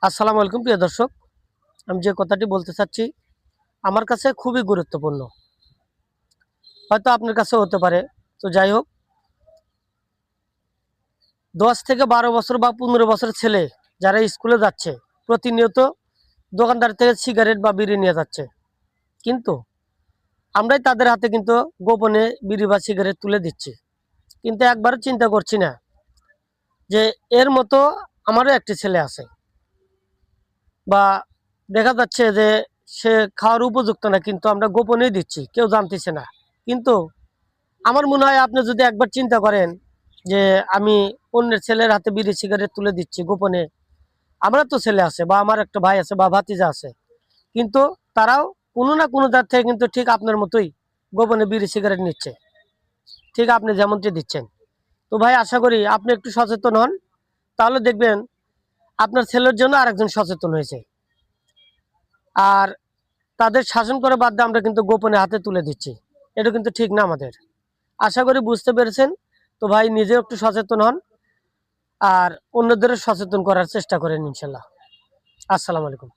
আসসালামু আলাইকুম প্রিয় দর্শক, আমি যে কথাটি বলতে চাচ্ছি আমার কাছে খুবই গুরুত্বপূর্ণ, হয়তো আপনার কাছে হতে পারে। তো যাই হোক, 10 থেকে 12 বছর বা 15 বছর ছেলে যারা স্কুলে যাচ্ছে, প্রতিনিয়ত দোকানদার থেকে সিগারেট বা বিড়ি নিয়ে যাচ্ছে, কিন্তু আমরাই তাদের হাতে কিন্তু গোপনে বিড়ি বা সিগারেট তুলে দিচ্ছি। কিন্তু একবারও চিন্তা করছি না যে এর মতো আমারও একটি ছেলে আছে, বা দেখা যাচ্ছে যে সে খাওয়ার উপযুক্ত না, কিন্তু আমরা গোপনেই দিচ্ছি, কেউ জানতেছে না। কিন্তু আমার মনে হয় আপনি যদি একবার চিন্তা করেন যে আমি অন্যের ছেলের হাতে বিড়ি সিগারেট তুলে দিচ্ছি গোপনে, আমরা তো ছেলে আছে বা আমার একটা ভাই আছে বা ভাতিজা আছে, কিন্তু তারাও কোনো না কোনো জাত থেকে কিন্তু ঠিক আপনার মতোই গোপনে বিড়ি সিগারেট নিচ্ছে, ঠিক আপনি যেমনটি দিচ্ছেন। তো ভাই, আশা করি আপনি একটু সচেতন হন, তাহলে দেখবেন আপনার ছেলের জন্য আরেকজন সচেতন হয়েছে। আর তাদের শাসন করে বাদ দিয়ে আমরা কিন্তু গোপনে হাতে তুলে দিচ্ছি, এটা কিন্তু ঠিক না আমাদের। আশা করি বুঝতে পেরেছেন। তো ভাই, নিজেও একটু সচেতন হন আর অন্যদেরও সচেতন করার চেষ্টা করেন ইনশাল্লাহ। আসসালামু আলাইকুম।